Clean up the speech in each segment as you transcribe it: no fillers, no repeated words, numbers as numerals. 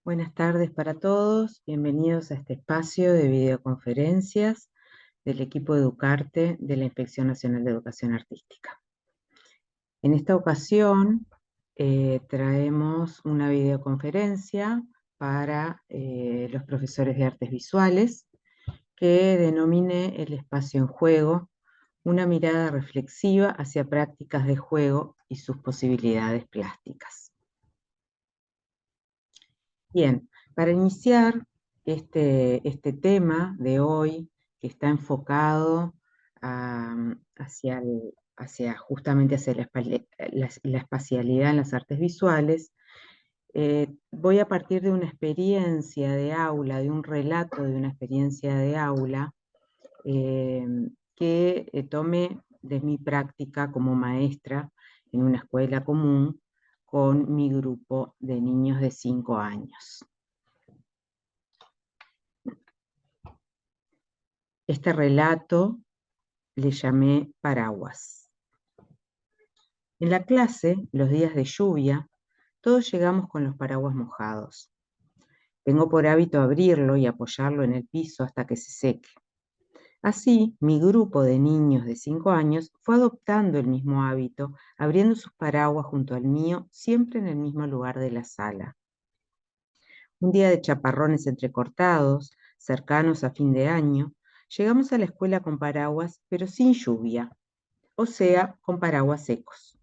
Buenas tardes para todos, bienvenidos a este espacio de videoconferencias del equipo Educarte de la Inspección Nacional de Educación Artística. En esta ocasión traemos una videoconferencia para los profesores de artes visuales que denomine el espacio en juego, una mirada reflexiva hacia prácticas de juego y sus posibilidades plásticas. Bien, para iniciar este tema de hoy, que está enfocado justamente hacia la espacialidad en las artes visuales, voy a partir de una experiencia de aula, de un relato de una experiencia de aula eh, que tomé de mi práctica como maestra en una escuela común con mi grupo de niños de 5 años. Este relato le llamé Paraguas. En la clase, los días de lluvia, todos llegamos con los paraguas mojados. Tengo por hábito abrirlo y apoyarlo en el piso hasta que se seque. Así, mi grupo de niños de 5 años fue adoptando el mismo hábito, abriendo sus paraguas junto al mío, siempre en el mismo lugar de la sala. Un día de chaparrones entrecortados, cercanos a fin de año, llegamos a la escuela con paraguas, pero sin lluvia, o sea, con paraguas secos.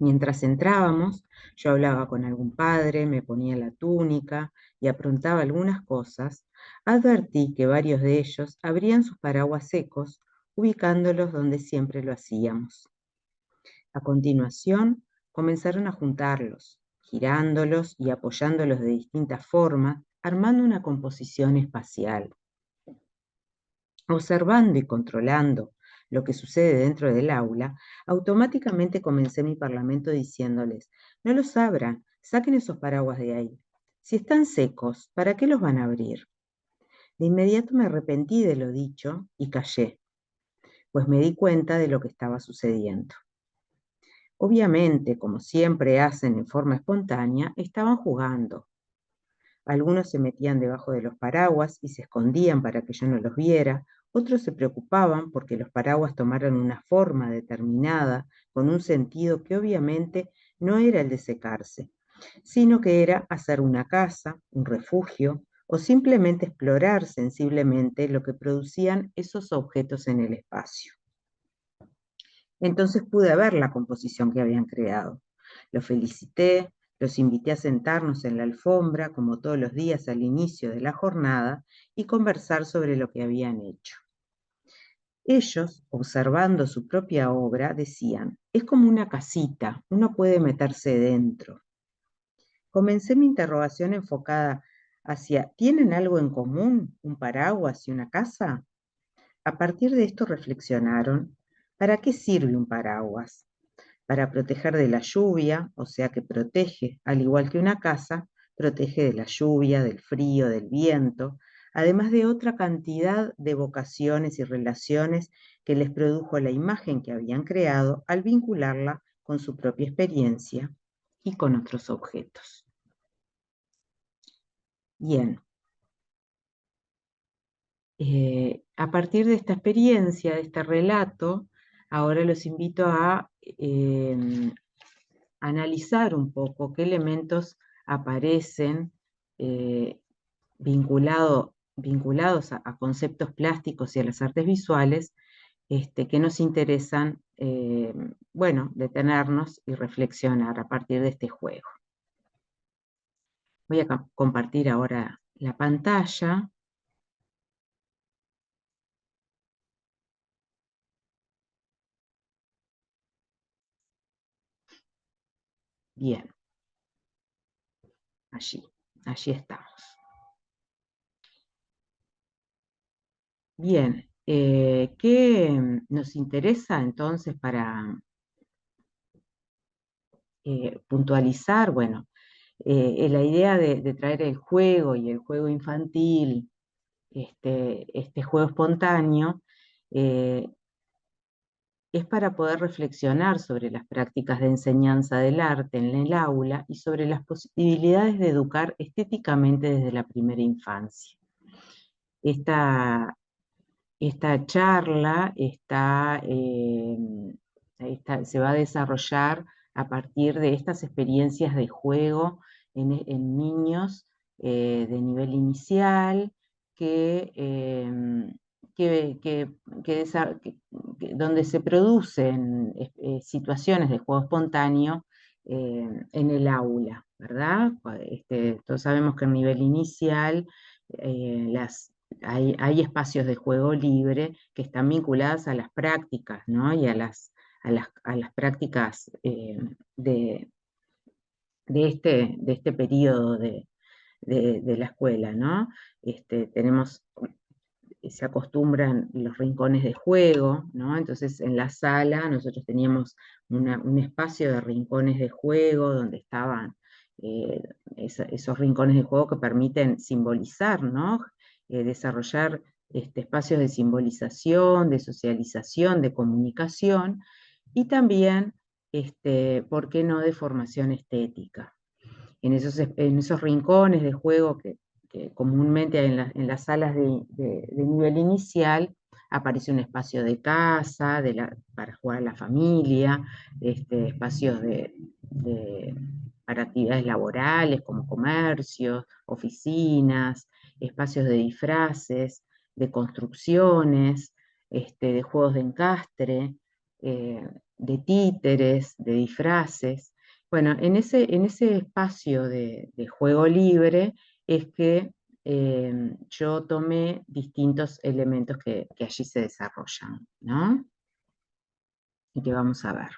Mientras entrábamos, yo hablaba con algún padre, me ponía la túnica y aprontaba algunas cosas, advertí que varios de ellos abrían sus paraguas secos, ubicándolos donde siempre lo hacíamos. A continuación, comenzaron a juntarlos, girándolos y apoyándolos de distintas formas, armando una composición espacial. Observando y controlando lo que sucede dentro del aula, automáticamente comencé mi parlamento diciéndoles: no los abran, saquen esos paraguas de ahí. Si están secos, ¿para qué los van a abrir? De inmediato me arrepentí de lo dicho y callé, pues me di cuenta de lo que estaba sucediendo. Obviamente, como siempre hacen en forma espontánea, estaban jugando. Algunos se metían debajo de los paraguas y se escondían para que yo no los viera, otros se preocupaban porque los paraguas tomaran una forma determinada, con un sentido que obviamente no era el de secarse, sino que era hacer una casa, un refugio, o simplemente explorar sensiblemente lo que producían esos objetos en el espacio. Entonces pude ver la composición que habían creado. Los felicité, los invité a sentarnos en la alfombra, como todos los días al inicio de la jornada, y conversar sobre lo que habían hecho. Ellos, observando su propia obra, decían: es como una casita, uno puede meterse dentro. Comencé mi interrogación enfocada hacia: ¿tienen algo en común, un paraguas y una casa? A partir de esto reflexionaron: ¿para qué sirve un paraguas? Para proteger de la lluvia, o sea que protege, al igual que una casa, protege de la lluvia, del frío, del viento, además de otra cantidad de vocaciones y relaciones que les produjo la imagen que habían creado al vincularla con su propia experiencia y con otros objetos. Bien. A partir de esta experiencia, de este relato, ahora los invito a analizar un poco qué elementos aparecen vinculados a conceptos plásticos y a las artes visuales que nos interesan, detenernos y reflexionar a partir de este juego. Voy a compartir ahora la pantalla. Bien, allí estamos. Bien, ¿qué nos interesa entonces para puntualizar? Bueno, la idea de traer el juego y el juego infantil, este juego espontáneo, es para poder reflexionar sobre las prácticas de enseñanza del arte en el aula y sobre las posibilidades de educar estéticamente desde la primera infancia. Esta charla se va a desarrollar a partir de estas experiencias de juego en niños de nivel inicial que, que- que desa- donde se producen situaciones de juego espontáneo en el aula, ¿verdad? Todos sabemos que en nivel inicial hay espacios de juego libre que están vinculadas a las prácticas, ¿no? Y a las prácticas de este periodo de la escuela, ¿no? Se acostumbran los rincones de juego, ¿no? Entonces en la sala nosotros teníamos un espacio de rincones de juego donde estaban eh, esos rincones de juego que permiten simbolizar, ¿no? Desarrollar espacios de simbolización, de socialización, de comunicación y también, ¿por qué no?, de formación estética. En esos rincones de juego que comúnmente hay en las salas de nivel inicial, aparece un espacio de casa, para jugar a la familia, espacios para actividades laborales como comercios, oficinas, espacios de disfraces, de construcciones, de juegos de encastre, de títeres, de disfraces. Bueno, en ese espacio de juego libre es que yo tomé distintos elementos que allí se desarrollan, ¿no? Y que vamos a ver.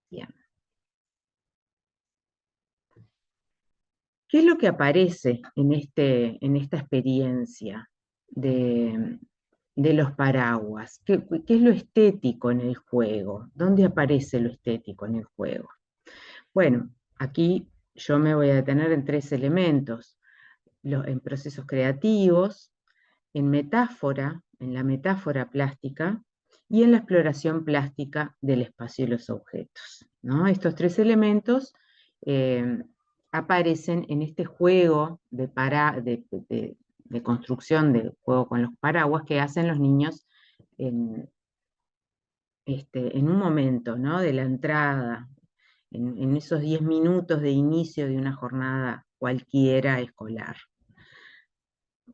Bien. ¿Qué es lo que aparece en esta experiencia de los paraguas? ¿Qué es lo estético en el juego? ¿Dónde aparece lo estético en el juego? Bueno, aquí yo me voy a detener en tres elementos: en procesos creativos, en la metáfora plástica y en la exploración plástica del espacio y los objetos, ¿no? Estos tres elementos eh, aparecen en este juego de construcción del juego con los paraguas que hacen los niños en, en un momento, ¿no?, de la entrada, en esos 10 minutos de inicio de una jornada cualquiera escolar.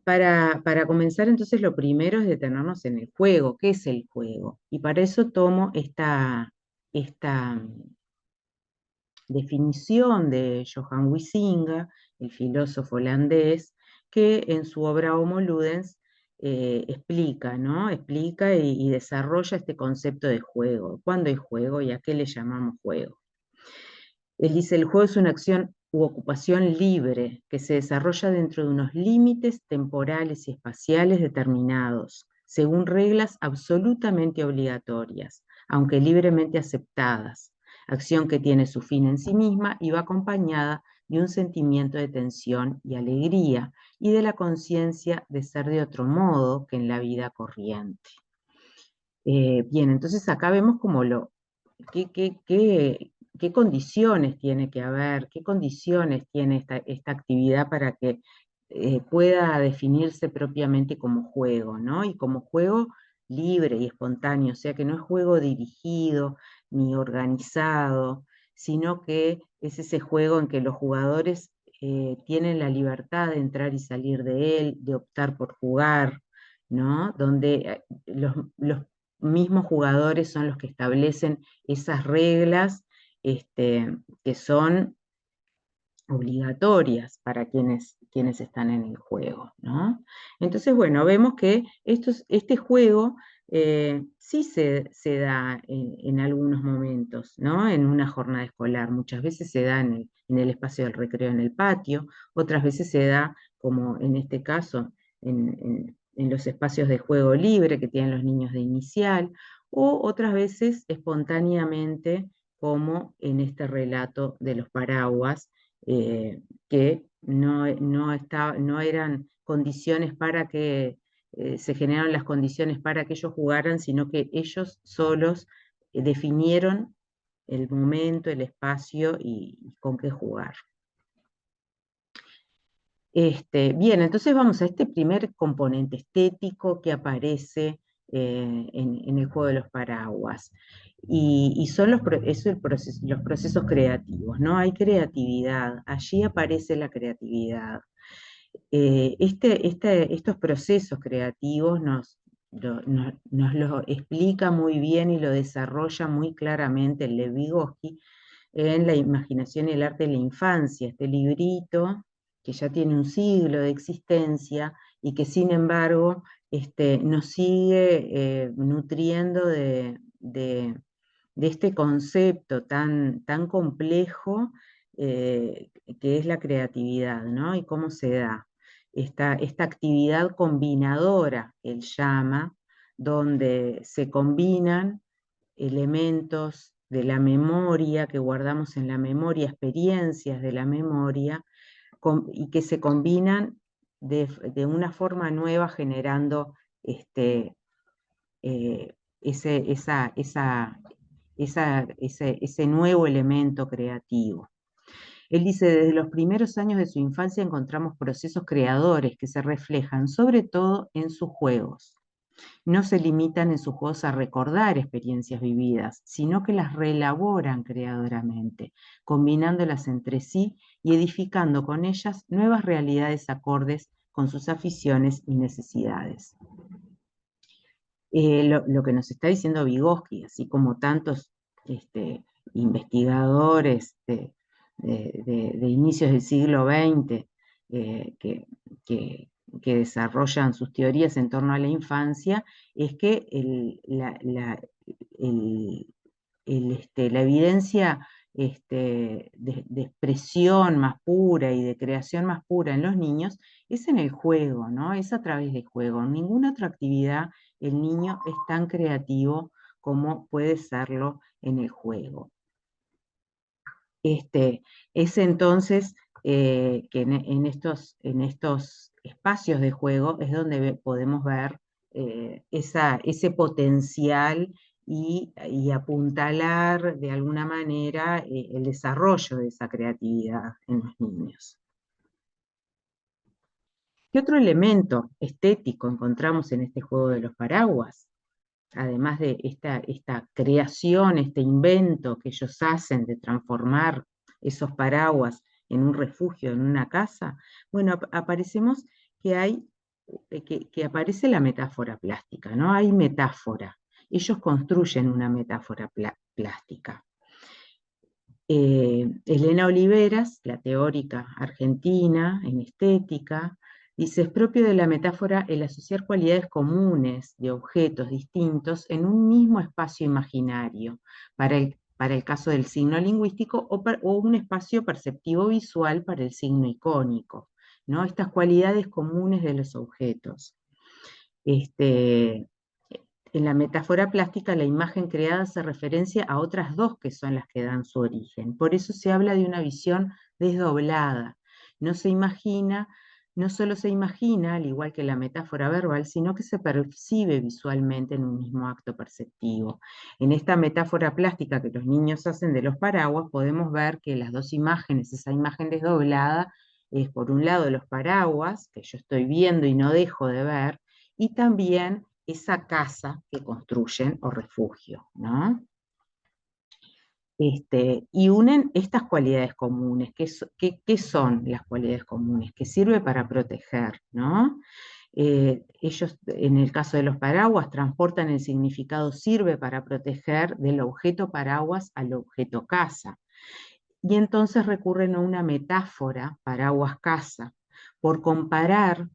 Para comenzar, entonces, lo primero es detenernos en el juego. ¿Qué es el juego? Y para eso tomo esta definición de Johan Huizinga, el filósofo holandés, que en su obra Homo Ludens explica, ¿no? Explica y desarrolla este concepto de juego. ¿Cuándo hay juego y a qué le llamamos juego? Él dice: el juego es una acción u ocupación libre que se desarrolla dentro de unos límites temporales y espaciales determinados, según reglas absolutamente obligatorias, aunque libremente aceptadas, acción que tiene su fin en sí misma y va acompañada de un sentimiento de tensión y alegría y de la conciencia de ser de otro modo que en la vida corriente. Bien, entonces acá vemos como qué condiciones tiene que haber, qué condiciones tiene esta actividad para que pueda definirse propiamente como juego, ¿no? Y como juego libre y espontáneo, o sea que no es juego dirigido ni organizado, sino que es ese juego en que los jugadores tienen la libertad de entrar y salir de él, de optar por jugar, ¿no? Donde los mismos jugadores son los que establecen esas reglas que son obligatorias para quienes están en el juego, ¿no? Entonces, bueno, vemos que este juego sí se da en algunos momentos, ¿no? En una jornada escolar. Muchas veces se da en el espacio del recreo en el patio, otras veces se da, como en este caso, en los espacios de juego libre que tienen los niños de inicial, o otras veces espontáneamente, como en este relato de los paraguas, que no eran condiciones para que se generaron las condiciones para que ellos jugaran, sino que ellos solos definieron el momento, el espacio y con qué jugar. Bien, entonces vamos a este primer componente estético que aparece en el juego de los paraguas. Y son los procesos creativos, ¿no? Hay creatividad, allí aparece la creatividad. Estos procesos creativos nos lo explica muy bien y lo desarrolla muy claramente Lev Vygotsky en La imaginación y el arte de la infancia, este librito que ya tiene un siglo de existencia y que sin embargo nos sigue nutriendo de este concepto tan complejo que es la creatividad, ¿no? Y cómo se da. Esta actividad combinadora, él llama, donde se combinan elementos de la memoria que guardamos en la memoria, experiencias de la memoria, y que se combinan de una forma nueva generando eh, ese nuevo elemento creativo. Él dice, desde los primeros años de su infancia encontramos procesos creadores que se reflejan sobre todo en sus juegos. No se limitan en sus juegos a recordar experiencias vividas, sino que las reelaboran creadoramente, combinándolas entre sí y edificando con ellas nuevas realidades acordes con sus aficiones y necesidades. Lo que nos está diciendo Vygotsky, así como tantos investigadores de inicios del siglo XX que desarrollan sus teorías en torno a la infancia, es que la evidencia de expresión más pura y de creación más pura en los niños es en el juego, ¿no? Es a través del juego. En ninguna otra actividad el niño es tan creativo como puede serlo en el juego. Es entonces que en estos espacios de juego es donde podemos ver ese potencial y apuntalar de alguna manera el desarrollo de esa creatividad en los niños. ¿Qué otro elemento estético encontramos en este juego de los paraguas? Además de esta creación, este invento que ellos hacen de transformar esos paraguas en un refugio, en una casa, bueno, aparecemos que aparece la metáfora plástica, ¿no? Hay metáfora. Ellos construyen una metáfora plástica. Elena Oliveras, la teórica argentina en estética, dice, es propio de la metáfora el asociar cualidades comunes de objetos distintos en un mismo espacio imaginario, para el caso del signo lingüístico o un espacio perceptivo visual para el signo icónico, ¿no? Estas cualidades comunes de los objetos. En la metáfora plástica, la imagen creada hace referencia a otras dos que son las que dan su origen. Por eso se habla de una visión desdoblada. No solo se imagina, al igual que la metáfora verbal, sino que se percibe visualmente en un mismo acto perceptivo. En esta metáfora plástica que los niños hacen de los paraguas, podemos ver que las dos imágenes, esa imagen desdoblada, es por un lado los paraguas, que yo estoy viendo y no dejo de ver, y también esa casa que construyen o refugio, ¿no? Y unen estas cualidades comunes. ¿Qué son las cualidades comunes? Que sirve para proteger, ¿no? Ellos, en el caso de los paraguas, transportan el significado sirve para proteger del objeto paraguas al objeto casa. Y entonces recurren a una metáfora paraguas-casa, por comparar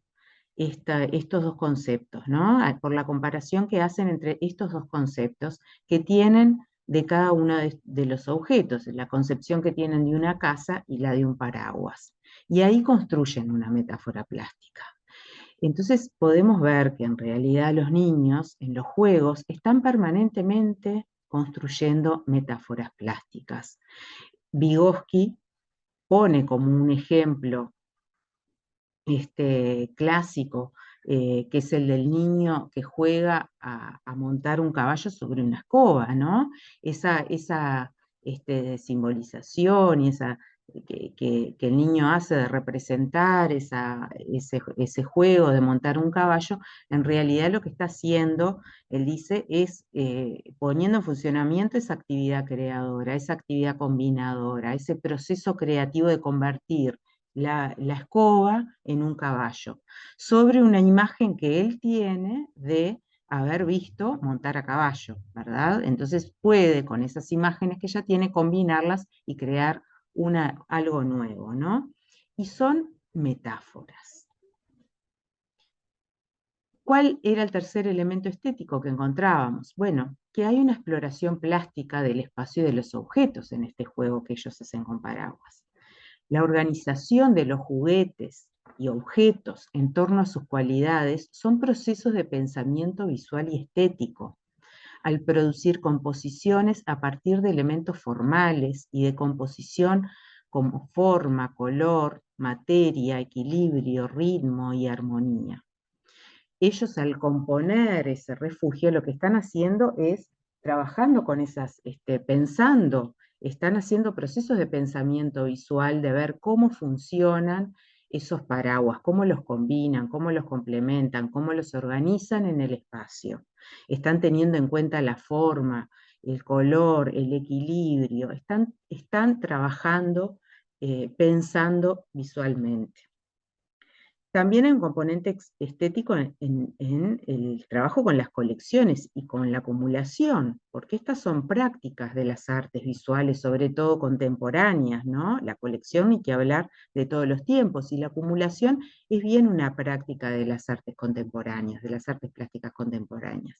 estos dos conceptos, ¿no? Por la comparación que hacen entre estos dos conceptos que tienen de cada uno de los objetos, la concepción que tienen de una casa y la de un paraguas. Y ahí construyen una metáfora plástica. Entonces podemos ver que en realidad los niños en los juegos están permanentemente construyendo metáforas plásticas. Vygotsky pone como un ejemplo clásico que es el del niño que juega a montar un caballo sobre una escoba, ¿no? Esa simbolización y esa que el niño hace de representar ese juego de montar un caballo, en realidad lo que está haciendo, él dice, es poniendo en funcionamiento esa actividad creadora, esa actividad combinadora, ese proceso creativo de convertir la escoba en un caballo, sobre una imagen que él tiene de haber visto montar a caballo, ¿verdad? Entonces puede con esas imágenes que ya tiene combinarlas y crear algo nuevo, ¿no? Y son metáforas. ¿Cuál era el tercer elemento estético que encontrábamos? Bueno, que hay una exploración plástica del espacio y de los objetos en este juego que ellos hacen con paraguas. La organización de los juguetes y objetos en torno a sus cualidades son procesos de pensamiento visual y estético, al producir composiciones a partir de elementos formales y de composición como forma, color, materia, equilibrio, ritmo y armonía. Ellos al componer ese refugio lo que están haciendo es trabajando con pensando, están haciendo procesos de pensamiento visual, de ver cómo funcionan esos paraguas, cómo los combinan, cómo los complementan, cómo los organizan en el espacio. Están teniendo en cuenta la forma, el color, el equilibrio, están trabajando, pensando visualmente. También hay un componente estético en el trabajo con las colecciones y con la acumulación, porque estas son prácticas de las artes visuales, sobre todo contemporáneas, ¿no? La colección ni que hablar de todos los tiempos, y la acumulación es bien una práctica de las artes contemporáneas, de las artes plásticas contemporáneas.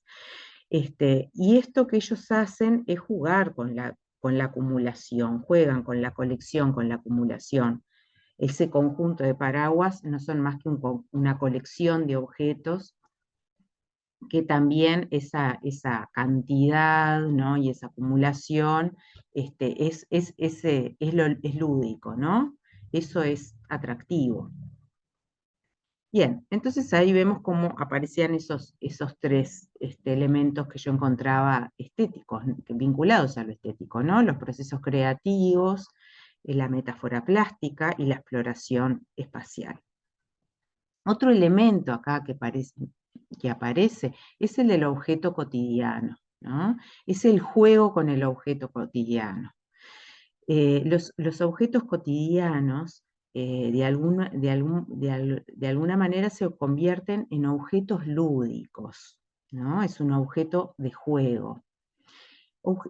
Y esto que ellos hacen es jugar con la acumulación, juegan con la colección, con la acumulación. Ese conjunto de paraguas no son más que una colección de objetos que también esa cantidad, ¿no? Y esa acumulación es lúdico, ¿no? Eso es atractivo. Bien, entonces ahí vemos cómo aparecían esos tres elementos que yo encontraba estéticos, vinculados a lo estético, ¿no? Los procesos creativos, la metáfora plástica y la exploración espacial. Otro elemento acá que aparece es el del objeto cotidiano, ¿no? Es el juego con el objeto cotidiano. Los objetos cotidianos de alguna manera se convierten en objetos lúdicos, ¿no? Es un objeto de juego.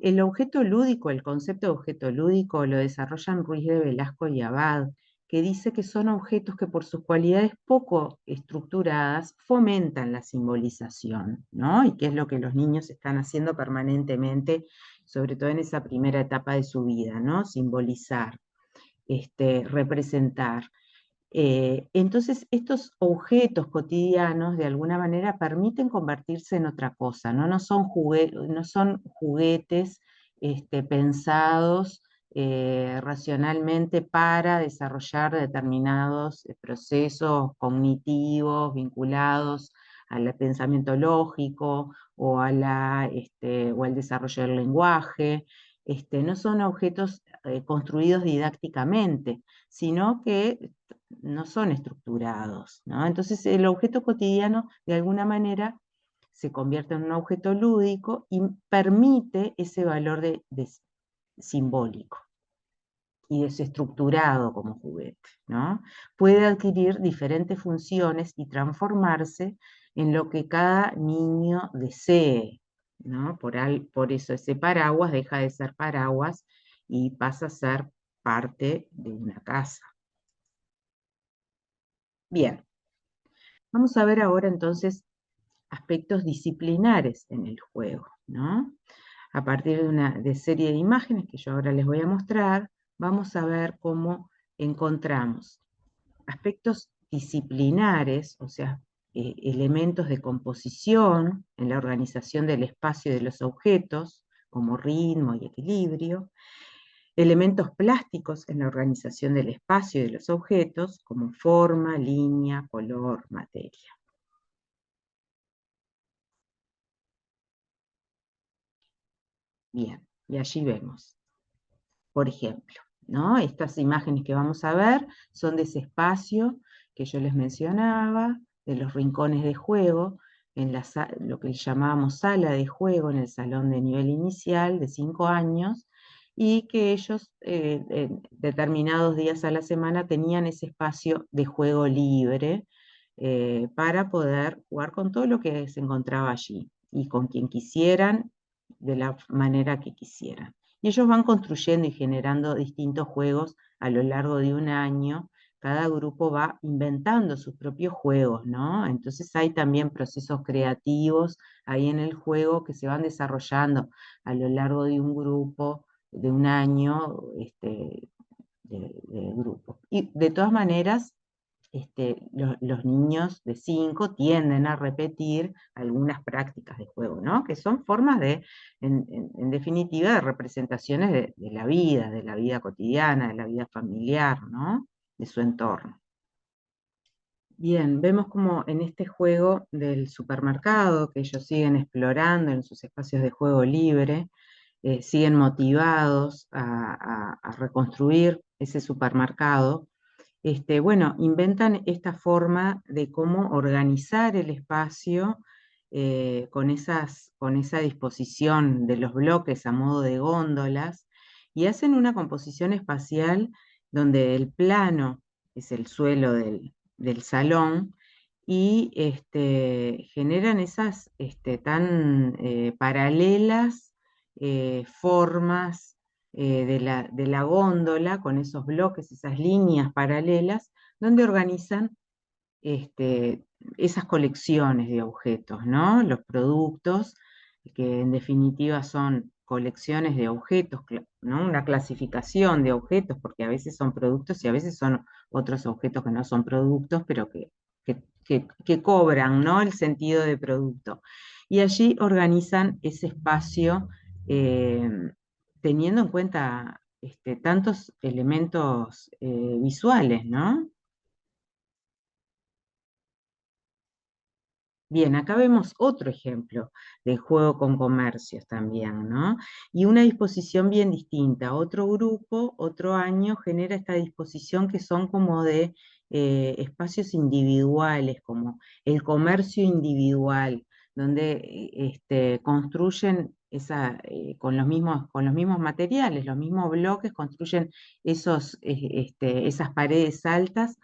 El objeto lúdico, el concepto de objeto lúdico lo desarrollan Ruiz de Velasco y Abad, que dice que son objetos que por sus cualidades poco estructuradas fomentan la simbolización, ¿no? Y que es lo que los niños están haciendo permanentemente, sobre todo en esa primera etapa de su vida, ¿no? Simbolizar, representar. Entonces, estos objetos cotidianos de alguna manera permiten convertirse en otra cosa, ¿no? No son juguetes pensados racionalmente para desarrollar determinados procesos cognitivos vinculados al pensamiento lógico o, o al desarrollo del lenguaje. No son objetos construidos didácticamente, sino que no son estructurados, ¿no? Entonces el objeto cotidiano de alguna manera se convierte en un objeto lúdico y permite ese valor simbólico y desestructurado como juguete, ¿no? Puede adquirir diferentes funciones y transformarse en lo que cada niño desee, ¿no? Por eso ese paraguas deja de ser paraguas y pasa a ser parte de una casa. Bien, vamos a ver ahora entonces aspectos disciplinares en el juego, ¿no? A partir de una serie de imágenes que yo ahora les voy a mostrar, vamos a ver cómo encontramos aspectos disciplinares, o sea, elementos de composición en la organización del espacio y de los objetos, como ritmo y equilibrio, elementos plásticos en la organización del espacio y de los objetos, como forma, línea, color, materia. Bien, y allí vemos, por ejemplo, ¿no? Estas imágenes que vamos a ver son de ese espacio que yo les mencionaba, de los rincones de juego, en lo que llamábamos sala de juego, en el salón de nivel inicial de 5 años, y que ellos en determinados días a la semana tenían ese espacio de juego libre para poder jugar con todo lo que se encontraba allí y con quien quisieran, de la manera que quisieran. Y ellos van construyendo y generando distintos juegos a lo largo de un año. Cada grupo va inventando sus propios juegos, ¿no? Entonces hay también procesos creativos ahí en el juego que se van desarrollando a lo largo de un grupo, de un año, de grupo. Y de todas maneras, los niños de 5 tienden a repetir algunas prácticas de juego, ¿no? Que son formas de, en definitiva, de representaciones de la vida cotidiana, de la vida familiar, ¿no? De su entorno. Bien, vemos como en este juego del supermercado, que ellos siguen explorando en sus espacios de juego libre, siguen motivados a reconstruir ese supermercado. Bueno, inventan esta forma de cómo organizar el espacio con esa disposición de los bloques a modo de góndolas y hacen una composición espacial donde el plano es el suelo del salón y generan esas tan paralelas formas de la góndola con esos bloques, esas líneas paralelas, donde organizan este, esas colecciones de objetos, ¿no? Los productos, que en definitiva son colecciones de objetos, ¿no? Una clasificación de objetos, porque a veces son productos y a veces son otros objetos que no son productos, pero que cobran, ¿no? El sentido de producto. Y allí organizan ese espacio teniendo en cuenta tantos elementos visuales, ¿no? Bien, acá vemos otro ejemplo de juego con comercios también, ¿no? Y una disposición bien distinta. Otro grupo, otro año, genera esta disposición que son como de espacios individuales, como el comercio individual, donde construyen con los mismos materiales, los mismos bloques, construyen esas paredes altas.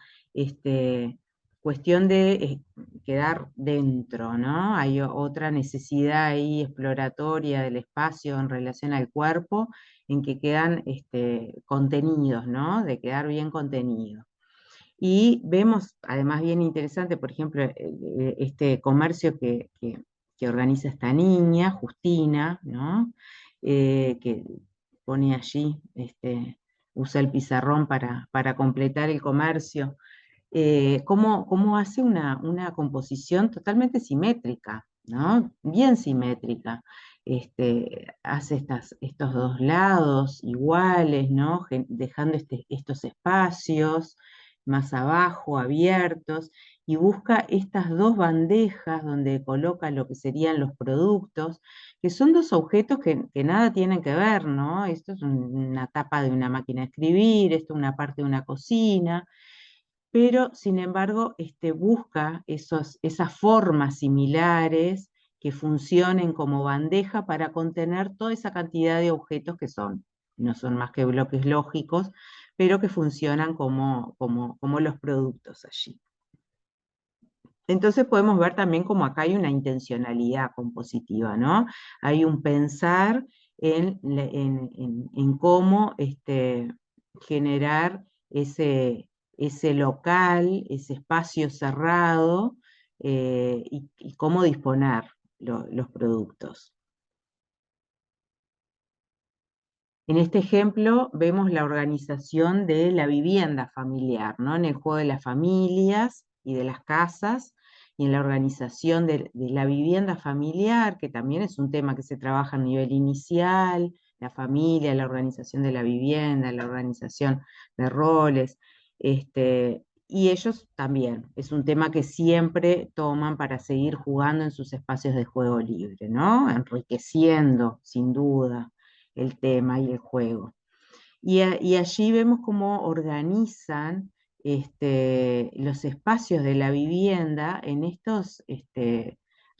Cuestión de quedar dentro, ¿no? Hay otra necesidad ahí exploratoria del espacio en relación al cuerpo, en que quedan contenidos, ¿no? De quedar bien contenidos. Y vemos, además bien interesante, por ejemplo, este comercio que organiza esta niña, Justina, ¿no? Que pone allí, usa el pizarrón para completar el comercio cómo hace una composición totalmente simétrica, ¿no? Bien simétrica. Hace estos dos lados iguales, ¿no? Dejando estos espacios más abajo, abiertos, y busca estas dos bandejas donde coloca lo que serían los productos, que son dos objetos que nada tienen que ver, ¿no? Esto es una tapa de una máquina de escribir, esto es una parte de una cocina, pero sin embargo busca esas formas similares que funcionen como bandeja para contener toda esa cantidad de objetos que no son más que bloques lógicos, pero que funcionan como los productos allí. Entonces podemos ver también como acá hay una intencionalidad compositiva, ¿no? Hay un pensar en cómo generar ese local, ese espacio cerrado, y cómo disponer los productos. En este ejemplo vemos la organización de la vivienda familiar, ¿no? En el juego de las familias y de las casas, y en la organización de la vivienda familiar, que también es un tema que se trabaja a nivel inicial, la familia, la organización de la vivienda, la organización de roles, y ellos también, es un tema que siempre toman para seguir jugando en sus espacios de juego libre, ¿no? Enriqueciendo, sin duda, el tema y el juego. Y allí vemos cómo organizan los espacios de la vivienda en estos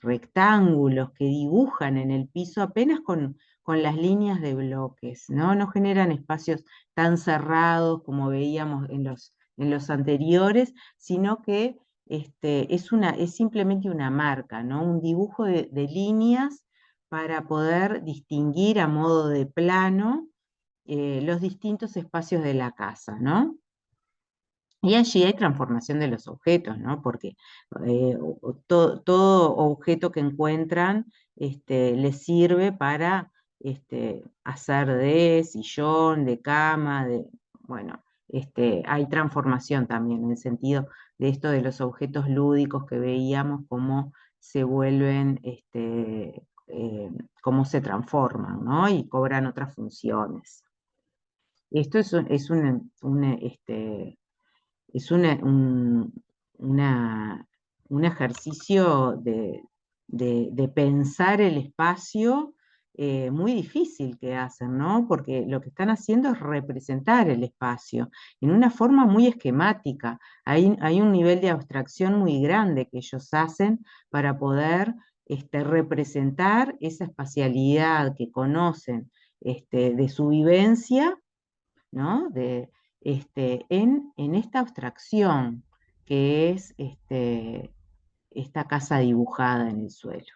rectángulos que dibujan en el piso apenas con las líneas de bloques, ¿no? No generan espacios tan cerrados como veíamos en los anteriores, sino que es simplemente una marca, ¿no? Un dibujo de líneas para poder distinguir a modo de plano los distintos espacios de la casa, ¿no? Y allí hay transformación de los objetos, ¿no? Porque todo objeto que encuentran les sirve para hacer de sillón, de cama, bueno, hay transformación también en el sentido de esto de los objetos lúdicos que veíamos, cómo se vuelven, cómo se transforman, ¿no? Y cobran otras funciones. Esto es una- un ejercicio de pensar el espacio muy difícil que hacen, ¿no? Porque lo que están haciendo es representar el espacio en una forma muy esquemática. Hay un nivel de abstracción muy grande que ellos hacen para poder representar esa espacialidad que conocen de su vivencia, ¿no? En esta abstracción que es esta casa dibujada en el suelo.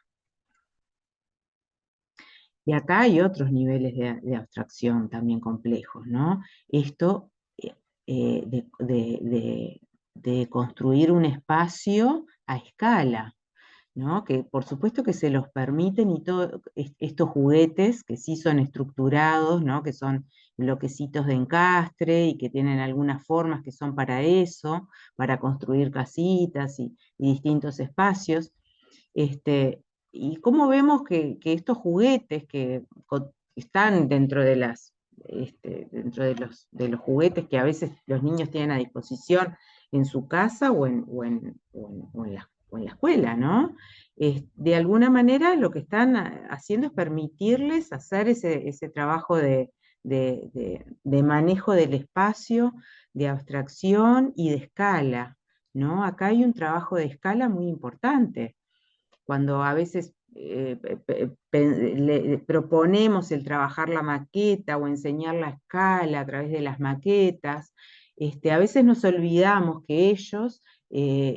Y acá hay otros niveles de abstracción también complejos, ¿no? Esto de construir un espacio a escala, ¿no? Que por supuesto que se los permiten y todos estos juguetes que sí son estructurados, ¿no? Que son bloquecitos de encastre y que tienen algunas formas que son para eso, para construir casitas y distintos espacios. Y cómo vemos que estos juguetes que están dentro de los juguetes que a veces los niños tienen a disposición en su casa o en la escuela, ¿no? De alguna manera lo que están haciendo es permitirles hacer ese trabajo de manejo del espacio, de abstracción y de escala, ¿no? Acá hay un trabajo de escala muy importante. Cuando a veces le proponemos el trabajar la maqueta o enseñar la escala a través de las maquetas, a veces nos olvidamos que ellos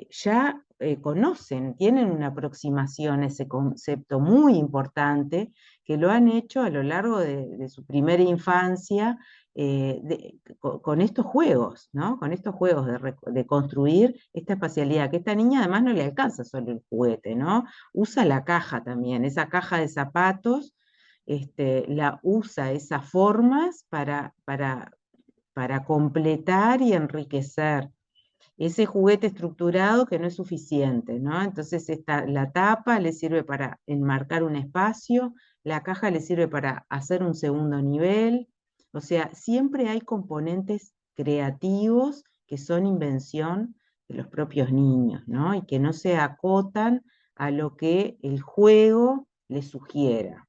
ya conocen, tienen una aproximación a ese concepto muy importante, que lo han hecho a lo largo de su primera infancia con estos juegos, ¿no? Con estos juegos de construir esta espacialidad, que esta niña además no le alcanza solo el juguete, ¿no? Usa la caja también, esa caja de zapatos, la usa esas formas para completar y enriquecer ese juguete estructurado que no es suficiente, ¿no? Entonces la tapa le sirve para enmarcar un espacio, la caja le sirve para hacer un segundo nivel, o sea, siempre hay componentes creativos que son invención de los propios niños, ¿no? Y que no se acotan a lo que el juego les sugiera.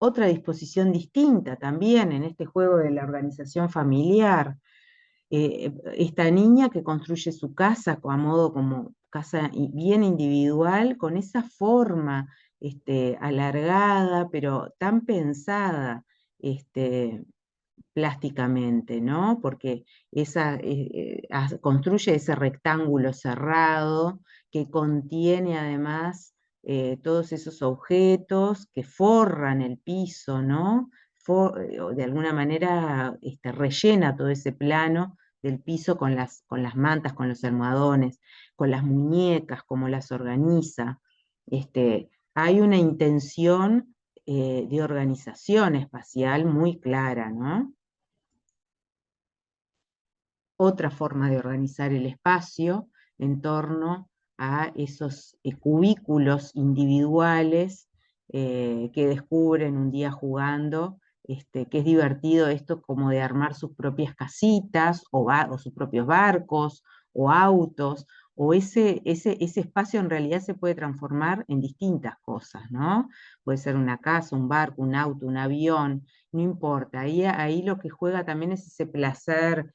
Otra disposición distinta también en este juego de la organización familiar, esta niña que construye su casa a modo como casa bien individual, con esa forma alargada, pero tan pensada plásticamente, ¿no? Porque construye ese rectángulo cerrado que contiene además todos esos objetos que forran el piso, ¿no? O de alguna manera rellena todo ese plano del piso con las mantas, con los almohadones, con las muñecas, cómo las organiza. Hay una intención de organización espacial muy clara, ¿no? Otra forma de organizar el espacio en torno a esos cubículos individuales que descubren un día jugando, que es divertido esto como de armar sus propias casitas o sus propios barcos o autos o ese espacio en realidad se puede transformar en distintas cosas, ¿no? Puede ser una casa, un barco, un auto, un avión, no importa. Ahí lo que juega también es ese placer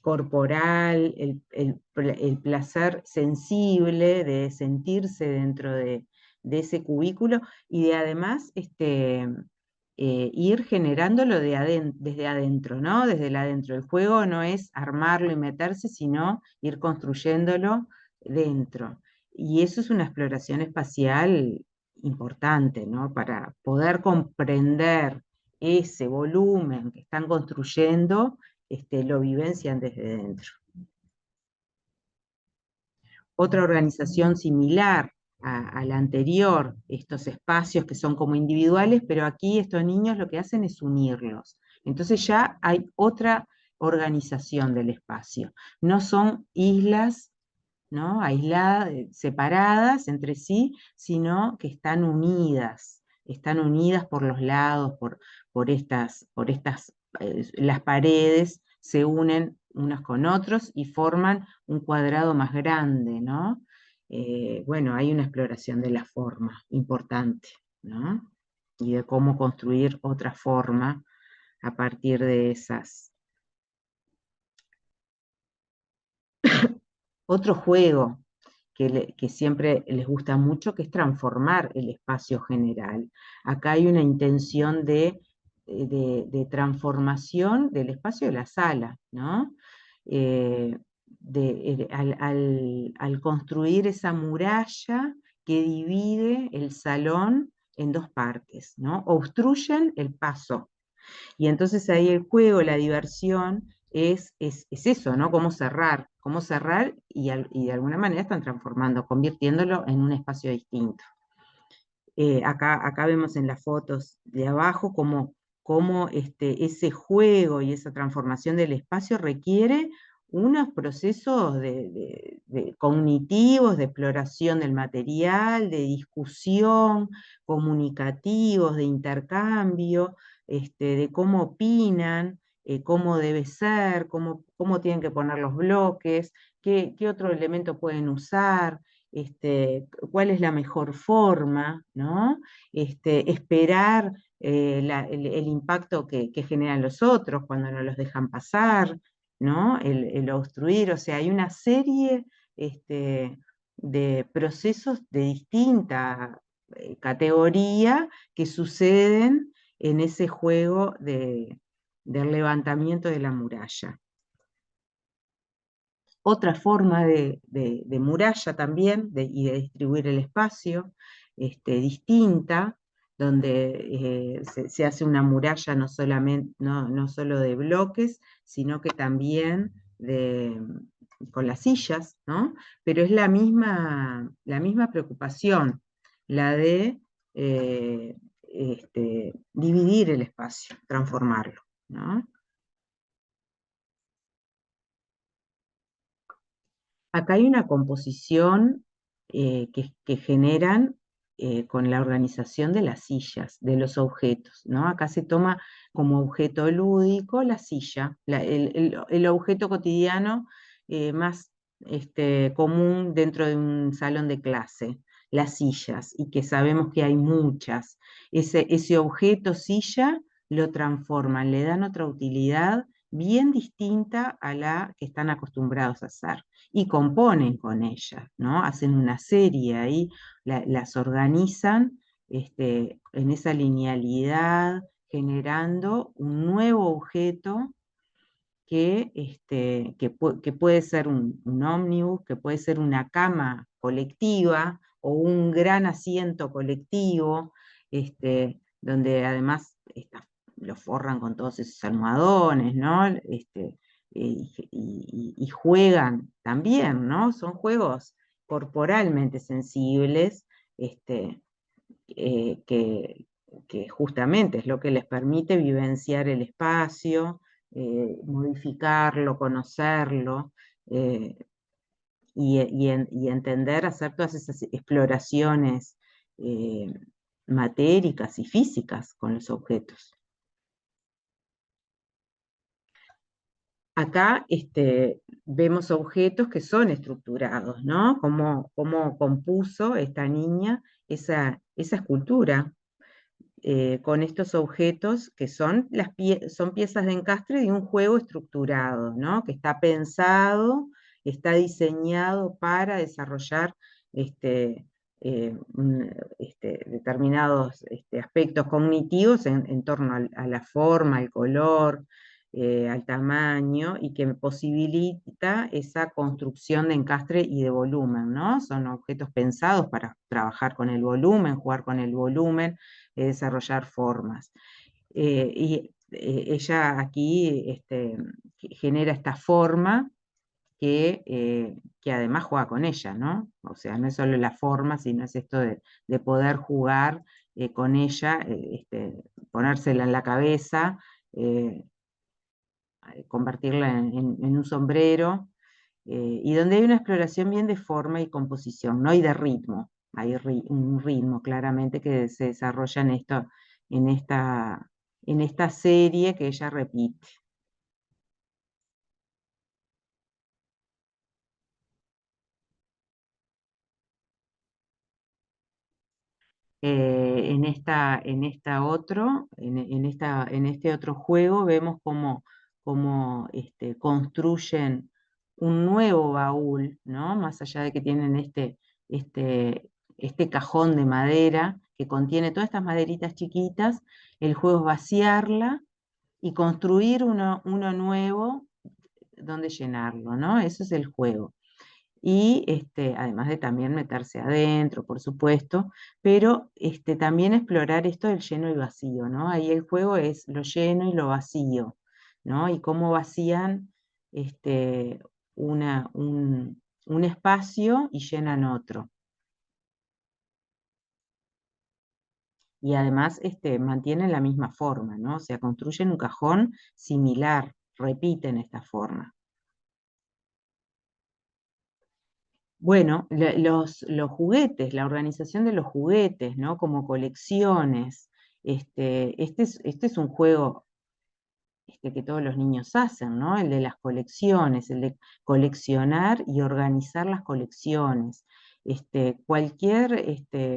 corporal, el placer sensible de sentirse dentro de ese cubículo y de además ir generándolo desde adentro, ¿no? Desde el adentro. El juego no es armarlo y meterse, sino ir construyéndolo dentro. Y eso es una exploración espacial importante, ¿no? Para poder comprender ese volumen que están construyendo, lo vivencian desde dentro. Otra organización similar a la anterior, estos espacios que son como individuales, pero aquí estos niños lo que hacen es unirlos. Entonces ya hay otra organización del espacio. No son islas, ¿no? Aisladas, separadas entre sí, sino que están unidas por los lados, las paredes se unen unos con otros y forman un cuadrado más grande, ¿no? Bueno, hay una exploración de la forma importante, ¿no? Y de cómo construir otra forma a partir de esas. Otro juego que siempre les gusta mucho, que es transformar el espacio general. Acá hay una intención de transformación del espacio de la sala, ¿no? Eh, al construir esa muralla que divide el salón en dos partes, ¿no? Obstruyen el paso. Y entonces ahí el juego, la diversión, es eso, ¿no? Cómo cerrar y de alguna manera están transformando, convirtiéndolo en un espacio distinto. Acá vemos en las fotos de abajo cómo ese juego y esa transformación del espacio requiere unos procesos cognitivos, de exploración del material, de discusión, comunicativos, de intercambio, de cómo opinan, cómo debe ser, cómo tienen que poner los bloques, qué otro elemento pueden usar, cuál es la mejor forma, ¿no? Esperar el impacto que generan los otros cuando no los dejan pasar, ¿no? El obstruir, o sea, hay una serie de procesos de distinta categoría que suceden en ese juego del levantamiento de la muralla. Otra forma de muralla también y de distribuir el espacio, distinta, donde se hace una muralla no solo de bloques, sino que también con las sillas, ¿no? Pero es la misma preocupación, la de dividir el espacio, transformarlo, ¿no? Acá hay una composición que generan con la organización de las sillas, de los objetos, ¿no? Acá se toma como objeto lúdico la silla, el objeto cotidiano más común dentro de un salón de clase, las sillas, y que sabemos que hay muchas. Ese objeto silla lo transforman, le dan otra utilidad bien distinta a la que están acostumbrados a hacer y componen con ellas, ¿no? Hacen una serie ahí, las organizan en esa linealidad, generando un nuevo objeto que puede ser un ómnibus, que puede ser una cama colectiva o un gran asiento colectivo, donde además lo forran con todos esos almohadones, ¿no? Y juegan también, ¿no? Son juegos corporalmente sensibles, eh, que, que justamente es lo que les permite vivenciar el espacio, modificarlo, conocerlo, eh, y entender, hacer todas esas exploraciones eh, matéricas y físicas con los objetos. Acá vemos objetos que son estructurados, ¿no? Cómo compuso esta niña esa escultura con estos objetos que son, son piezas de encastre de un juego estructurado, ¿no? Que está pensado, está diseñado para desarrollar determinados aspectos cognitivos en torno a la forma, al color, al tamaño, y que posibilita esa construcción de encastre y de volumen, ¿no? Son objetos pensados para trabajar con el volumen, jugar con el volumen, desarrollar formas. Ella aquí genera esta forma que además juega con ella, ¿no? O sea, no es solo la forma, sino es esto de poder jugar con ella, ponérsela en la cabeza, eh, convertirla en un sombrero, y donde hay una exploración bien de forma y composición, ¿no? Y de ritmo. Hay un ritmo claramente que se desarrolla en esta, en esta serie que ella repite. En este otro juego vemos cómo construyen un nuevo baúl, ¿no? Más allá de que tienen este cajón de madera que contiene todas estas maderitas chiquitas, el juego es vaciarla y construir uno nuevo donde llenarlo, ¿no? Eso es el juego. Y además de también meterse adentro, por supuesto, pero también explorar esto del lleno y vacío, ¿no? Ahí el juego es lo lleno y lo vacío, ¿no? Y cómo vacían este, un espacio y llenan otro. Y además mantienen la misma forma, ¿no? O sea, construyen un cajón similar, repiten esta forma. Bueno, los juguetes, la organización de los juguetes, ¿no? Como colecciones. Este es un juego que todos los niños hacen, ¿no? El de las colecciones, el de coleccionar y organizar las colecciones. Cualquier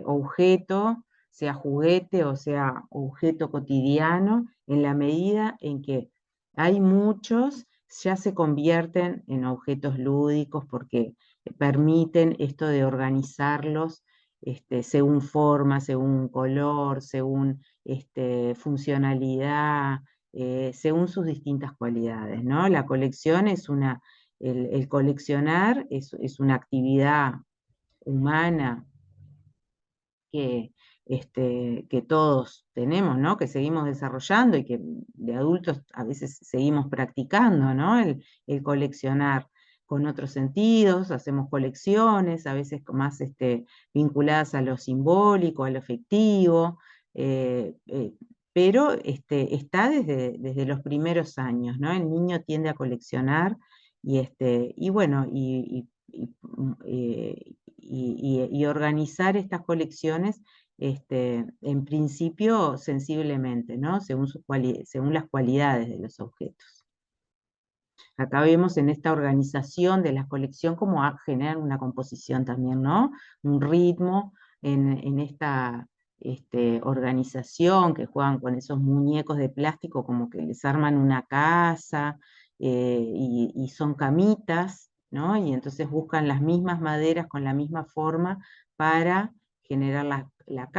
objeto, sea juguete o sea objeto cotidiano, en la medida en que hay muchos, ya se convierten en objetos lúdicos porque permiten esto de organizarlos según forma, según color, según funcionalidad, según sus distintas cualidades, ¿no? La colección el coleccionar es una actividad humana que todos tenemos, ¿no? Que seguimos desarrollando y que de adultos a veces seguimos practicando, ¿no? El coleccionar con otros sentidos, hacemos colecciones, a veces más vinculadas a lo simbólico, a lo afectivo, pero está desde los primeros años, ¿no? El niño tiende a coleccionar y bueno, y organizar estas colecciones, en principio sensiblemente, ¿no? Según las cualidades de los objetos. Acá vemos en esta organización de la colección cómo generan una composición también, ¿no? Un ritmo en esta organización que juegan con esos muñecos de plástico como que les arman una casa, y son camitas, ¿no? Y entonces buscan las mismas maderas con la misma forma para generar las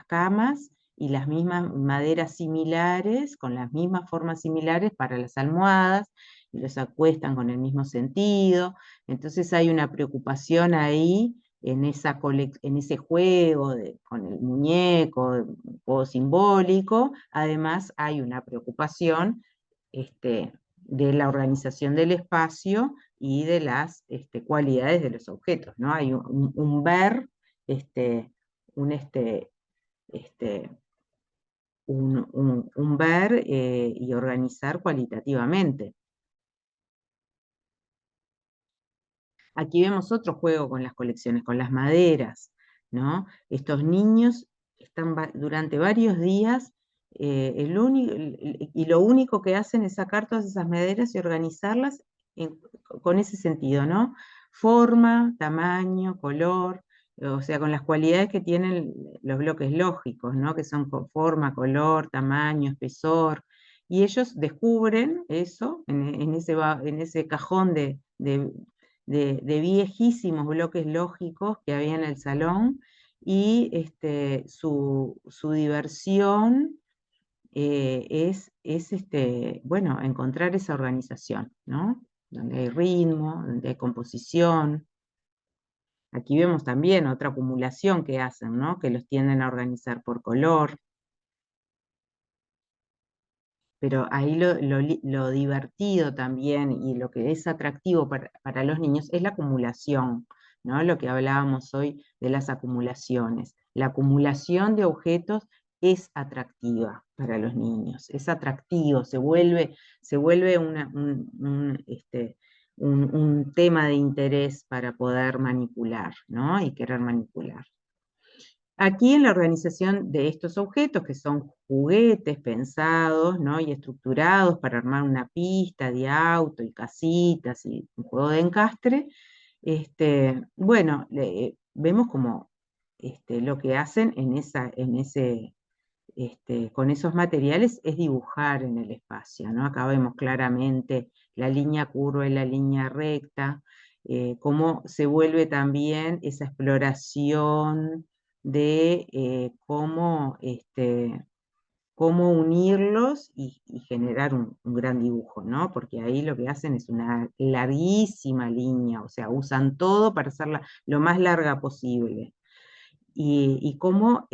camas, y las mismas maderas similares, con las mismas formas similares para las almohadas, y los acuestan con el mismo sentido. Entonces hay una preocupación ahí en ese juego con el muñeco, un juego simbólico. Además hay una preocupación de la organización del espacio y de las cualidades de los objetos, ¿no? Hay un ver, un, este, un ver y organizar cualitativamente. Aquí vemos otro juego con las colecciones, con las maderas, ¿no? Estos niños están durante varios días y lo único que hacen es sacar todas esas maderas y organizarlas con ese sentido, ¿no? Forma, tamaño, color, o sea, con las cualidades que tienen los bloques lógicos, ¿no? Que son forma, color, tamaño, espesor, y ellos descubren eso en ese cajón de viejísimos bloques lógicos que había en el salón, y su diversión bueno, encontrar esa organización, ¿no? Donde hay ritmo, donde hay composición. Aquí vemos también otra acumulación que hacen, ¿no? Que los tienden a organizar por color. Pero ahí lo divertido también y lo que es atractivo para los niños es la acumulación, ¿no? Lo que hablábamos hoy de las acumulaciones. La acumulación de objetos es atractiva para los niños, es atractivo, se vuelve un tema de interés para poder manipular, ¿no? Y querer manipular. Aquí en la organización de estos objetos, que son juguetes pensados, ¿no? Y estructurados para armar una pista de auto y casitas y un juego de encastre, bueno, vemos como lo que hacen con esos materiales es dibujar en el espacio, ¿no? Acá vemos claramente la línea curva y la línea recta, cómo se vuelve también esa exploración de cómo unirlos y generar un gran dibujo, ¿no? Porque ahí lo que hacen es una larguísima línea, o sea, usan todo para hacerla lo más larga posible. Y cómo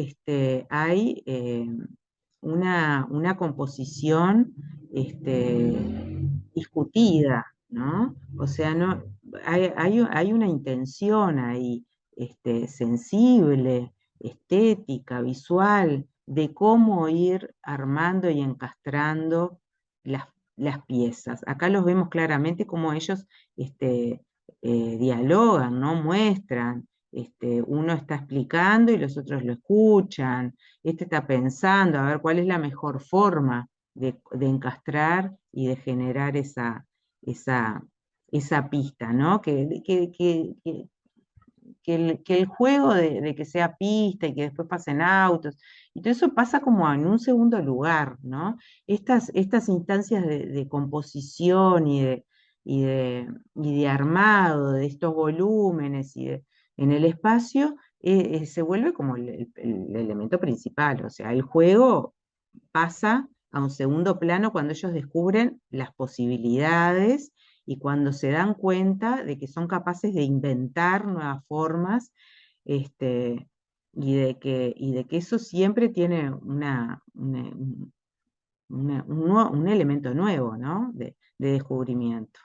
hay una composición discutida, ¿no? O sea, no, hay una intención ahí sensible, estética, visual, de cómo ir armando y encastrando las, las piezas. Acá los vemos claramente cómo ellos dialogan, ¿no? Muestran. Uno está explicando y los otros lo escuchan. Este está pensando a ver cuál es la mejor forma de encastrar y de generar esa, esa pista, ¿no? Que el juego de que sea pista y que después pasen autos, y todo eso pasa como en un segundo lugar, ¿no? Estas instancias de composición y de armado de estos volúmenes en el espacio, se vuelve como el elemento principal, o sea, el juego pasa a un segundo plano cuando ellos descubren las posibilidades y cuando se dan cuenta de que son capaces de inventar nuevas formas, este, y de que eso siempre tiene un elemento nuevo, ¿no? De descubrimiento.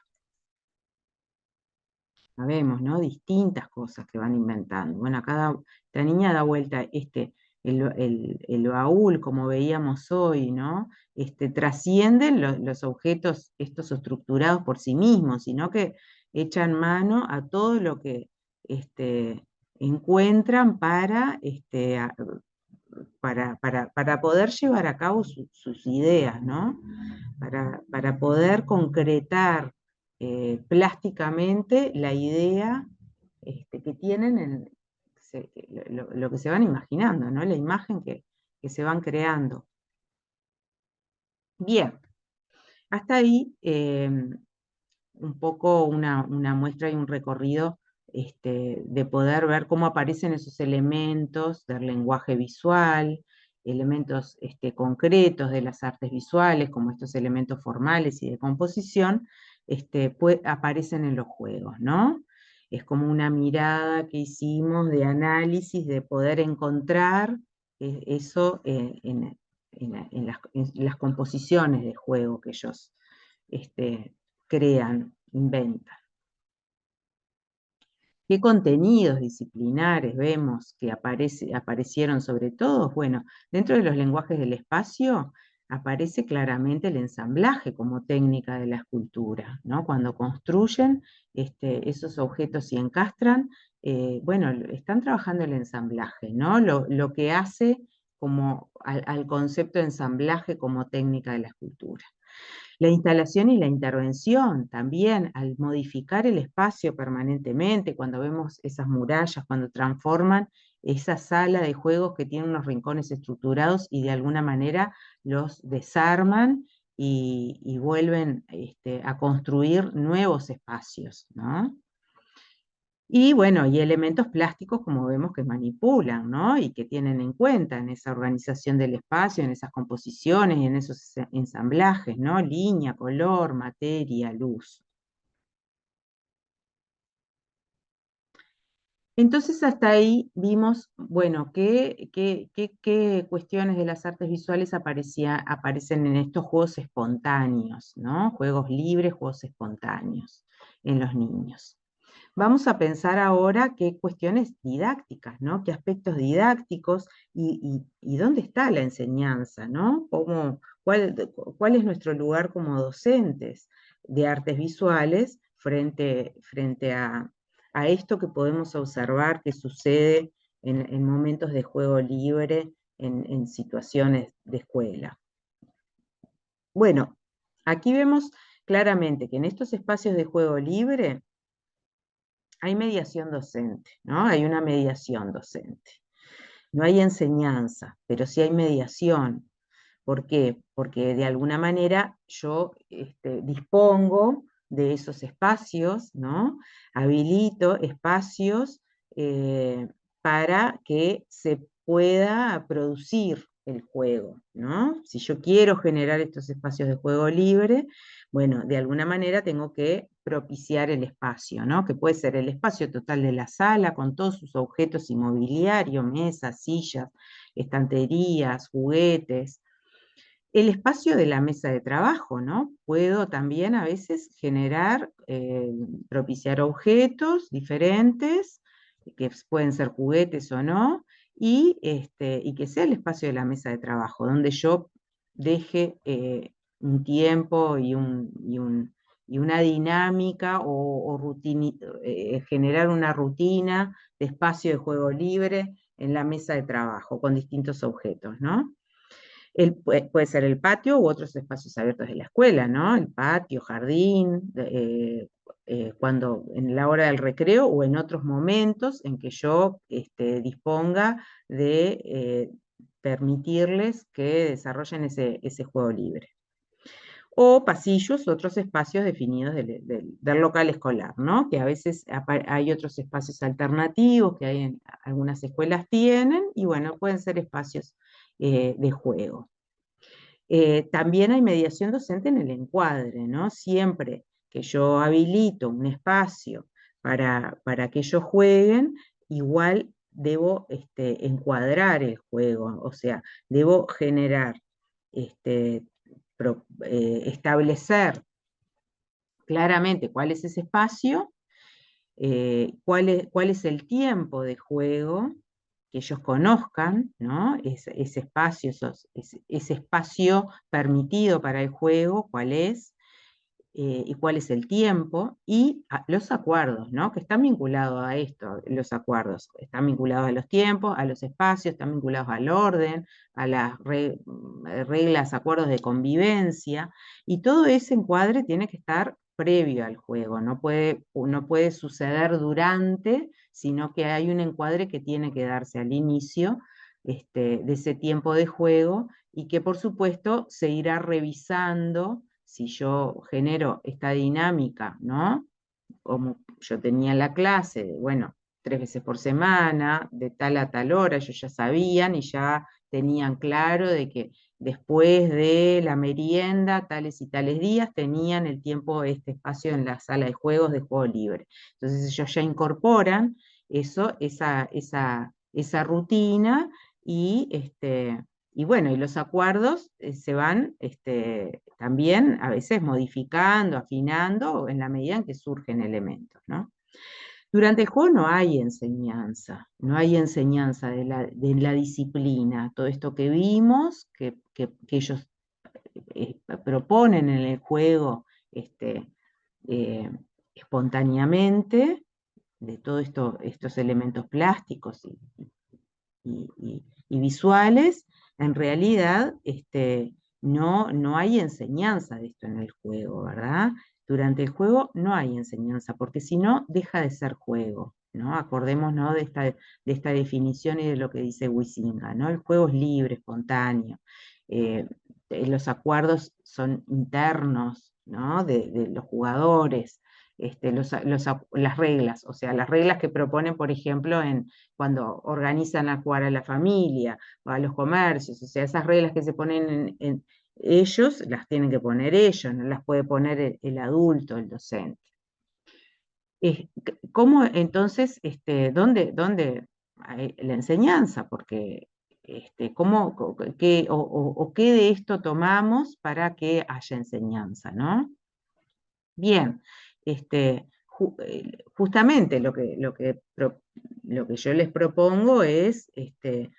Sabemos, ¿no? Distintas cosas que van inventando. Bueno, esta niña da vuelta el baúl, como veíamos hoy, ¿no? Trascienden los objetos estos estructurados por sí mismos, sino que echan mano a todo lo que encuentran para poder llevar a cabo sus ideas, ¿no? Para poder concretar plásticamente la idea que tienen, lo que se van imaginando, ¿no? La imagen que se van creando. Bien, hasta ahí un poco una muestra y un recorrido de poder ver cómo aparecen esos elementos del lenguaje visual, elementos concretos de las artes visuales, como estos elementos formales y de composición, aparecen en los juegos, ¿no? Es como una mirada que hicimos de análisis, de poder encontrar eso en las composiciones de juego que ellos crean, inventan. ¿Qué contenidos disciplinares vemos que aparecieron sobre todo? Bueno, dentro de los lenguajes del espacio aparece claramente el ensamblaje como técnica de la escultura, ¿no? Cuando construyen esos objetos y encastran, bueno, están trabajando el ensamblaje, ¿no? Lo que hace como al concepto de ensamblaje como técnica de la escultura. La instalación y la intervención también, al modificar el espacio permanentemente, cuando vemos esas murallas, cuando transforman esa sala de juegos que tiene unos rincones estructurados y de alguna manera los desarman y vuelven a construir nuevos espacios, ¿no? Y bueno, y elementos plásticos como vemos que manipulan, ¿no? Y que tienen en cuenta en esa organización del espacio, en esas composiciones y en esos ensamblajes, ¿no? Línea, color, materia, luz. Entonces hasta ahí vimos, bueno, qué cuestiones de las artes visuales aparecen en estos juegos espontáneos, ¿no? Juegos libres, juegos espontáneos en los niños. Vamos a pensar ahora qué cuestiones didácticas, ¿no? Qué aspectos didácticos y dónde está la enseñanza, ¿no? ¿Cuál es nuestro lugar como docentes de artes visuales frente a esto que podemos observar que sucede en momentos de juego libre, en situaciones de escuela? Bueno, aquí vemos claramente que en estos espacios de juego libre hay mediación docente, ¿no? Hay una mediación docente. No hay enseñanza, pero sí hay mediación. ¿Por qué? Porque de alguna manera yo dispongo de esos espacios, ¿no? Habilito espacios eh, para que se pueda producir el juego, ¿no? Si yo quiero generar estos espacios de juego libre, bueno, de alguna manera tengo que propiciar el espacio, ¿no? Que puede ser el espacio total de la sala con todos sus objetos inmobiliarios, mesas, sillas, estanterías, juguetes, el espacio de la mesa de trabajo, ¿no? Puedo también a veces generar, propiciar objetos diferentes, que pueden ser juguetes o no, y que sea el espacio de la mesa de trabajo, donde yo deje un tiempo y una dinámica generar una rutina de espacio de juego libre en la mesa de trabajo con distintos objetos, ¿no? Puede ser el patio u otros espacios abiertos de la escuela, ¿no? El patio, jardín, cuando en la hora del recreo o en otros momentos en que yo disponga de permitirles que desarrollen ese juego libre. O pasillos, otros espacios definidos del local escolar, ¿no? Que a veces hay otros espacios alternativos que algunas escuelas tienen, y bueno, pueden ser espacios de juego. También hay mediación docente en el encuadre, ¿no? Siempre que yo habilito un espacio para que ellos jueguen, igual debo encuadrar el juego, o sea, debo generar, establecer claramente cuál es ese espacio, cuál es el tiempo de juego, que ellos conozcan, ¿no? Ese espacio, ese espacio permitido para el juego, cuál es, y cuál es el tiempo, y los acuerdos, ¿no? Que están vinculados a esto, los acuerdos, están vinculados a los tiempos, a los espacios, están vinculados al orden, a las reglas, acuerdos de convivencia, y todo ese encuadre tiene que estar previo al juego, no puede suceder durante, sino que hay un encuadre que tiene que darse al inicio de ese tiempo de juego, y que por supuesto se irá revisando si yo genero esta dinámica, ¿no? Como yo tenía en la clase, bueno, 3 veces por semana, de tal a tal hora, ellos ya sabían y ya tenían claro de que después de la merienda, tales y tales días, tenían el tiempo, este espacio en la sala de juegos de juego libre. Entonces ellos ya incorporan esa rutina y bueno, y los acuerdos se van también a veces modificando, afinando, en la medida en que surgen elementos, ¿no? Durante el juego no hay enseñanza, no hay enseñanza de la disciplina, todo esto que vimos, que ellos proponen en el juego eh, espontáneamente, de todos estos elementos plásticos y visuales, en realidad no hay enseñanza de esto en el juego, ¿verdad? Durante el juego no hay enseñanza, porque si no, deja de ser juego, ¿no? Acordémonos de esta definición y de lo que dice Huizinga, ¿no? El juego es libre, espontáneo, eh, los acuerdos son internos, ¿no? De los jugadores, las reglas, o sea, las reglas que proponen, por ejemplo, cuando organizan a jugar a la familia o a los comercios, o sea, esas reglas que se ponen ellos, las tienen que poner ellos, no las puede poner el adulto, el docente. ¿Cómo entonces, dónde hay la enseñanza? Porque, qué de esto tomamos para que haya enseñanza, ¿no? Bien, justamente lo que yo les propongo es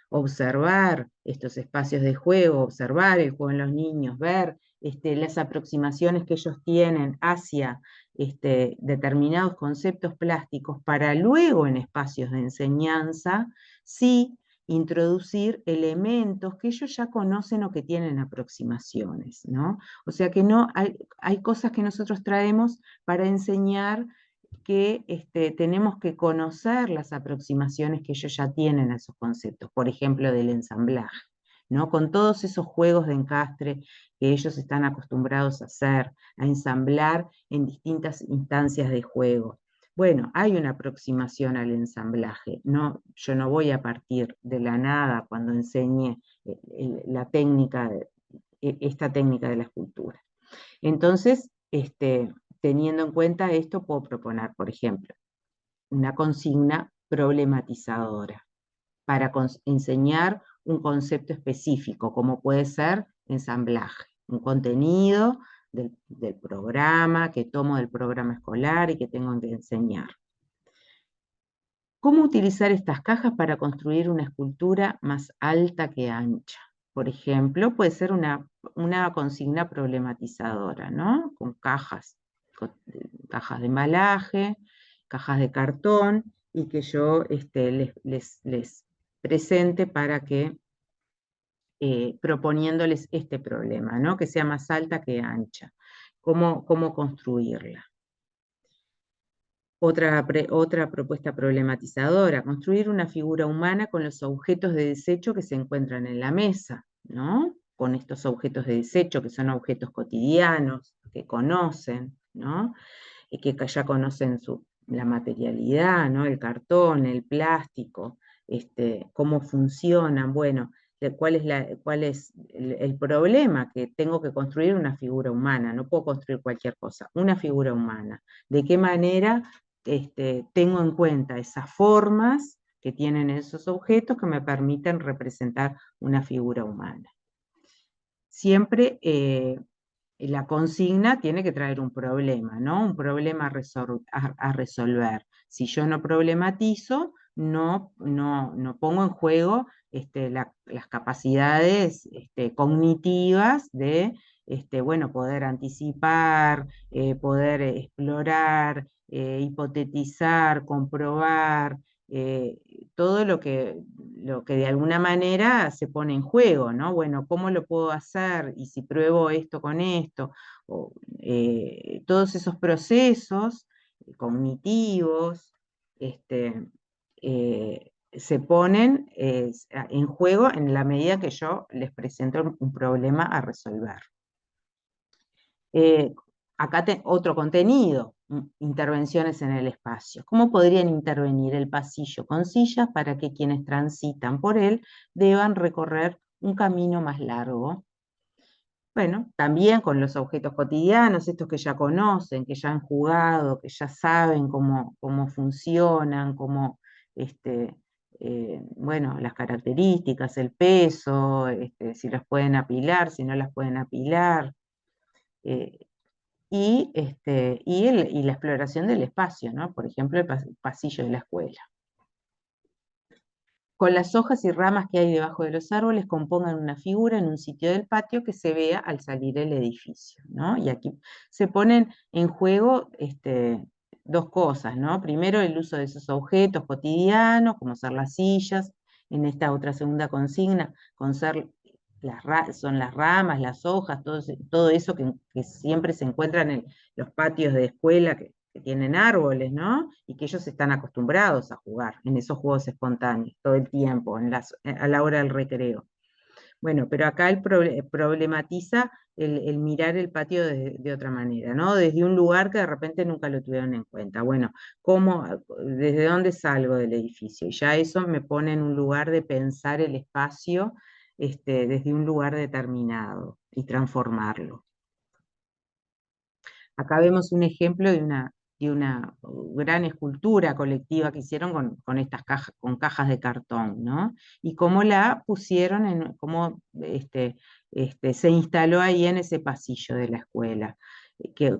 observar estos espacios de juego, observar el juego en los niños, ver las aproximaciones que ellos tienen hacia determinados conceptos plásticos para luego en espacios de enseñanza, sí introducir elementos que ellos ya conocen o que tienen aproximaciones, ¿no? O sea que no hay cosas que nosotros traemos para enseñar que tenemos que conocer las aproximaciones que ellos ya tienen a esos conceptos, por ejemplo, del ensamblaje, ¿no? Con todos esos juegos de encastre que ellos están acostumbrados a hacer, a ensamblar en distintas instancias de juego. Bueno, hay una aproximación al ensamblaje. No, yo no voy a partir de la nada cuando enseñe esta técnica de la escultura. Entonces, teniendo en cuenta esto, puedo proponer, por ejemplo, una consigna problematizadora para enseñar un concepto específico, como puede ser ensamblaje, un contenido del programa que tomo del programa escolar y que tengo que enseñar. ¿Cómo utilizar estas cajas para construir una escultura más alta que ancha? Por ejemplo, puede ser una consigna problematizadora, ¿no? Con cajas de embalaje, cajas de cartón, y que yo les presente para que, proponiéndoles este problema, ¿no? Que sea más alta que ancha. ¿Cómo construirla? Otra propuesta problematizadora, construir una figura humana con los objetos de desecho que se encuentran en la mesa, ¿no? Con estos objetos de desecho, que son objetos cotidianos, que conocen, ¿no? Y que ya conocen la materialidad, ¿no? El cartón, el plástico, cómo funcionan, bueno, cuál es el problema, que tengo que construir una figura humana, no puedo construir cualquier cosa, una figura humana. ¿De qué manera tengo en cuenta esas formas que tienen esos objetos que me permiten representar una figura humana? Siempre la consigna tiene que traer un problema, ¿no? Un problema a resolver. Si yo no problematizo, no pongo en juego las capacidades cognitivas de bueno, poder anticipar, poder explorar, hipotetizar, comprobar, todo lo que de alguna manera se pone en juego, ¿no? Bueno, ¿cómo lo puedo hacer? Y si pruebo esto con esto, todos esos procesos cognitivos, se ponen en juego en la medida que yo les presento un problema a resolver. Acá otro contenido, intervenciones en el espacio. ¿Cómo podrían intervenir el pasillo con sillas para que quienes transitan por él deban recorrer un camino más largo? Bueno, también con los objetos cotidianos, estos que ya conocen, que ya han jugado, que ya saben cómo funcionan, bueno, las características, el peso, si las pueden apilar, si no las pueden apilar. Y la exploración del espacio, ¿no? Por ejemplo, el pasillo de la escuela. Con las hojas y ramas que hay debajo de los árboles, compongan una figura en un sitio del patio que se vea al salir del edificio, ¿no? Y aquí se ponen en juego dos cosas, ¿no? Primero, el uso de esos objetos cotidianos, como ser las sillas, en esta otra segunda consigna, son las ramas, las hojas, todo eso que siempre se encuentran en los patios de escuela que tienen árboles, ¿no? Y que ellos están acostumbrados a jugar en esos juegos espontáneos todo el tiempo, a la hora del recreo. Bueno, pero acá problematiza el mirar el patio de otra manera, ¿no? Desde un lugar que de repente nunca lo tuvieron en cuenta. Bueno, ¿desde dónde salgo del edificio? Y ya eso me pone en un lugar de pensar el espacio desde un lugar determinado y transformarlo. Acá vemos un ejemplo de una gran escultura colectiva que hicieron con estas cajas, con cajas de cartón, ¿no? Y cómo la pusieron, cómo se instaló ahí en ese pasillo de la escuela,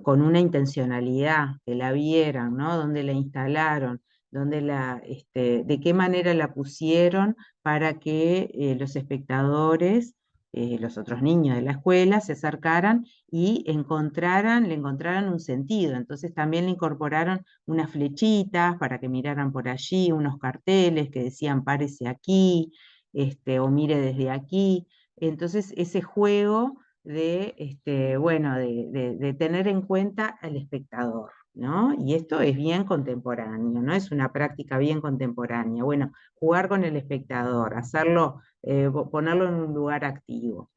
con una intencionalidad, que la vieran, ¿no? Dónde la instalaron, de qué manera la pusieron para que los espectadores, los otros niños de la escuela, se acercaran y le encontraran un sentido. Entonces también le incorporaron unas flechitas para que miraran por allí, unos carteles que decían párese aquí, o mire desde aquí. Entonces ese juego de tener en cuenta al espectador, ¿no? Y esto es bien contemporáneo, ¿no? Es una práctica bien contemporánea. Bueno, jugar con el espectador, ponerlo en un lugar activo,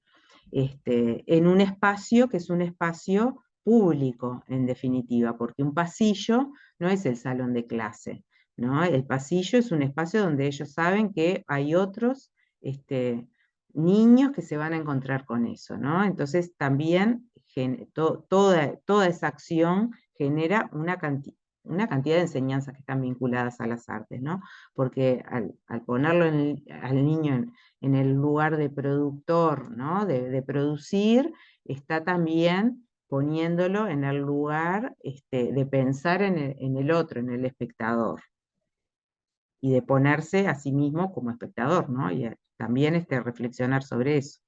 en un espacio que es un espacio público, en definitiva, porque un pasillo no es el salón de clase, ¿no? El pasillo es un espacio donde ellos saben que hay otros niños que se van a encontrar con eso, ¿no? Entonces también toda esa acción genera una cantidad de enseñanzas que están vinculadas a las artes, ¿no? Porque al ponerlo al niño en el lugar de productor, ¿no? De producir, está también poniéndolo en el lugar de pensar en el otro, en el espectador, y de ponerse a sí mismo como espectador, ¿no? Y también reflexionar sobre eso.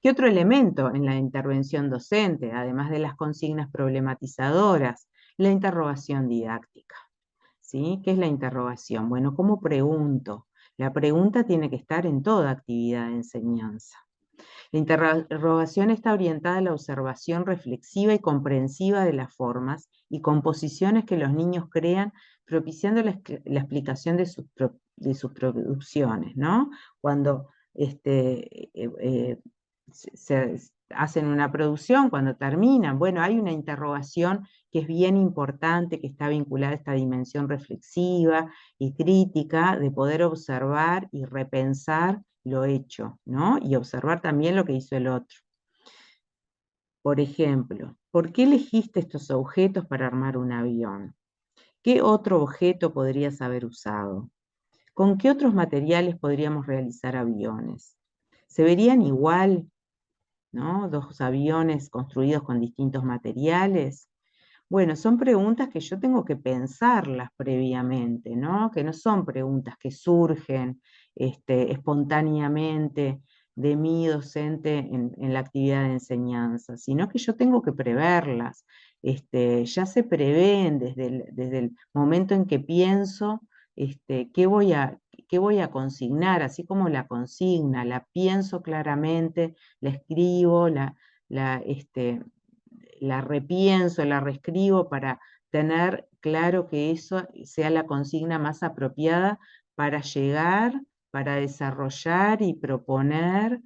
¿Qué otro elemento en la intervención docente, además de las consignas problematizadoras? La interrogación didáctica. ¿Sí? ¿Qué es la interrogación? Bueno, ¿cómo pregunto? La pregunta tiene que estar en toda actividad de enseñanza. La interrogación está orientada a la observación reflexiva y comprensiva de las formas y composiciones que los niños crean, propiciando la explicación de sus producciones, ¿no? Cuando se hacen una producción, cuando terminan, bueno, hay una interrogación que es bien importante, que está vinculada a esta dimensión reflexiva y crítica de poder observar y repensar lo hecho, ¿no? Y observar también lo que hizo el otro. Por ejemplo, ¿por qué elegiste estos objetos para armar un avión? ¿Qué otro objeto podrías haber usado? ¿Con qué otros materiales podríamos realizar aviones? ¿Se verían igual, ¿no? Dos aviones construidos con distintos materiales. Bueno, son preguntas que yo tengo que pensarlas previamente, ¿no? Que no son preguntas que surgen espontáneamente de mi docente en la actividad de enseñanza, sino que yo tengo que preverlas. Ya se prevén desde el momento en que pienso qué voy a consignar, así como la consigna, la pienso claramente, la escribo, la repienso, la reescribo para tener claro que eso sea la consigna más apropiada para llegar, para desarrollar y proponer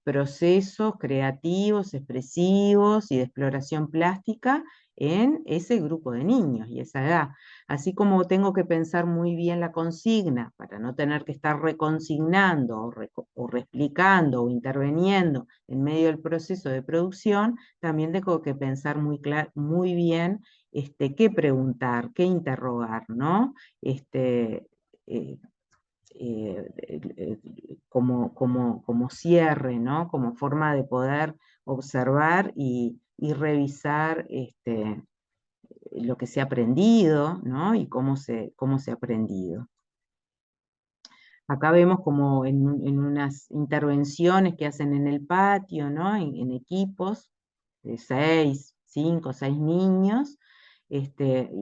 procesos creativos, expresivos y de exploración plástica en ese grupo de niños y esa edad. Así como tengo que pensar muy bien la consigna para no tener que estar reconsignando o reexplicando o interviniendo en medio del proceso de producción, también tengo que pensar muy bien qué preguntar, qué interrogar, ¿no? Eh, como cierre, ¿no? Como forma de poder observar y revisar lo que se ha aprendido, ¿no? Y cómo se ha aprendido. Acá vemos como en unas intervenciones que hacen en el patio, ¿no? En equipos de 5 o 6 niños, y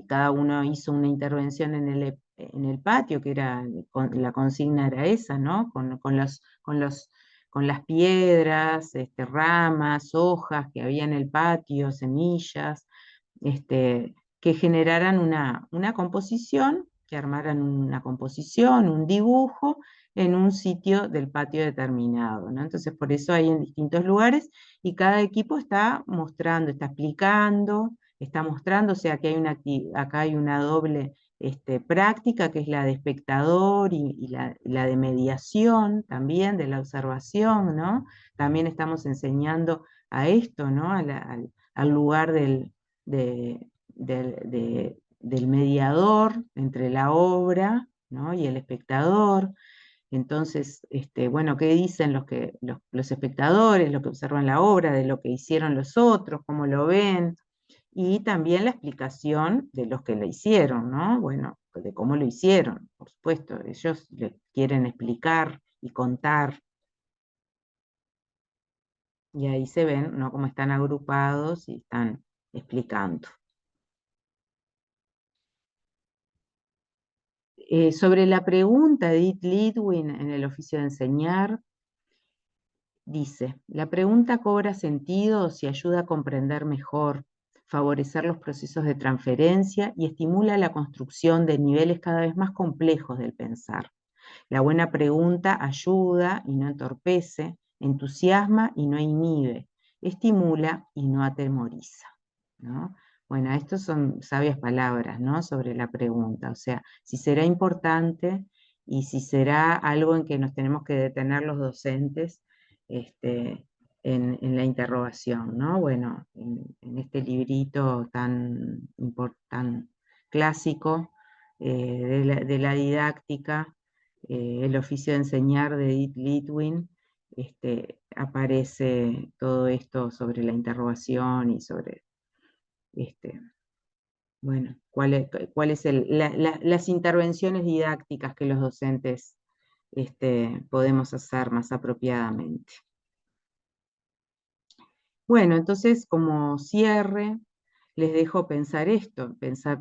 cada uno hizo una intervención en el patio, que era, la consigna era esa, ¿no? Con las piedras, ramas, hojas que había en el patio, semillas, que generaran una composición, que armaran una composición, un dibujo en un sitio del patio determinado, ¿no? Entonces, por eso hay en distintos lugares y cada equipo está mostrando, está mostrando, o sea que acá hay una doble práctica, que es la de espectador y la de mediación también, de la observación, ¿no? También estamos enseñando a esto, ¿no? Al lugar de- del mediador entre la obra, ¿no? Y el espectador. Entonces, bueno, ¿qué dicen los espectadores, lo que observan la obra, de lo que hicieron los otros, cómo lo ven? Y también la explicación de los que la hicieron, ¿no? Bueno, de cómo lo hicieron, por supuesto, ellos le quieren explicar y contar, y ahí se ven, ¿no? Cómo están agrupados y están explicando. Sobre la pregunta de Edith Lidwin en el oficio de enseñar, dice, la pregunta cobra sentido si ayuda a comprender mejor, favorecer los procesos de transferencia y estimula la construcción de niveles cada vez más complejos del pensar. La buena pregunta ayuda y no entorpece, entusiasma y no inhibe, estimula y no atemoriza, ¿no? Bueno, estas son sabias palabras, ¿no? Sobre la pregunta, o sea, si será importante y si será algo en que nos tenemos que detener los docentes en la interrogación, ¿no? Bueno, en este librito tan clásico de la didáctica, el oficio de enseñar de Edith Litwin, aparece todo esto sobre la interrogación y sobre, este, bueno, las intervenciones didácticas que los docentes podemos hacer más apropiadamente. Bueno, entonces como cierre, les dejo pensar esto,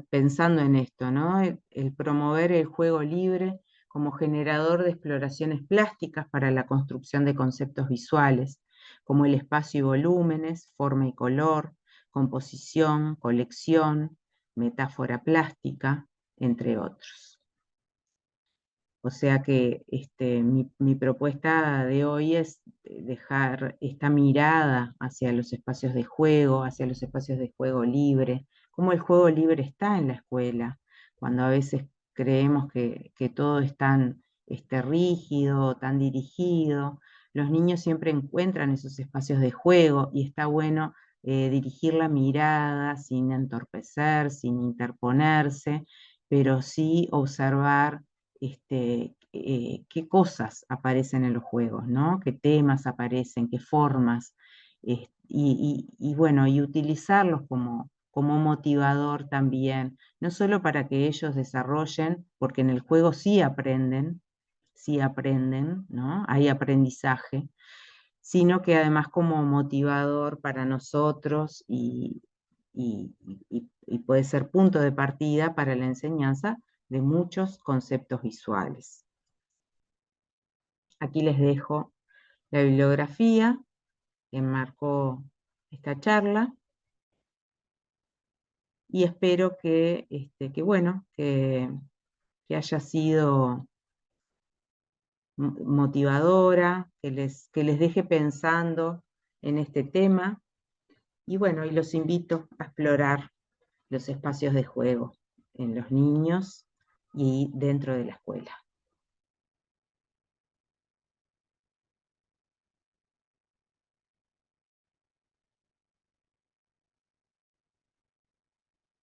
pensando en esto, ¿no? El promover el juego libre como generador de exploraciones plásticas para la construcción de conceptos visuales, como el espacio y volúmenes, forma y color, composición, colección, metáfora plástica, entre otros. O sea que mi propuesta de hoy es dejar esta mirada hacia los espacios de juego, hacia los espacios de juego libre, cómo el juego libre está en la escuela, cuando a veces creemos que todo es tan rígido, tan dirigido. Los niños siempre encuentran esos espacios de juego y está bueno dirigir la mirada sin entorpecer, sin interponerse, pero sí observar qué cosas aparecen en los juegos, ¿no? Qué temas aparecen, qué formas, bueno, y utilizarlos como motivador también, no solo para que ellos desarrollen, porque en el juego sí aprenden, ¿no? Hay aprendizaje, sino que además como motivador para nosotros y puede ser punto de partida para la enseñanza de muchos conceptos visuales. Aquí les dejo la bibliografía que enmarcó esta charla y espero que haya sido motivadora, que les deje pensando en este tema y bueno, y los invito a explorar los espacios de juego en los niños y dentro de la escuela.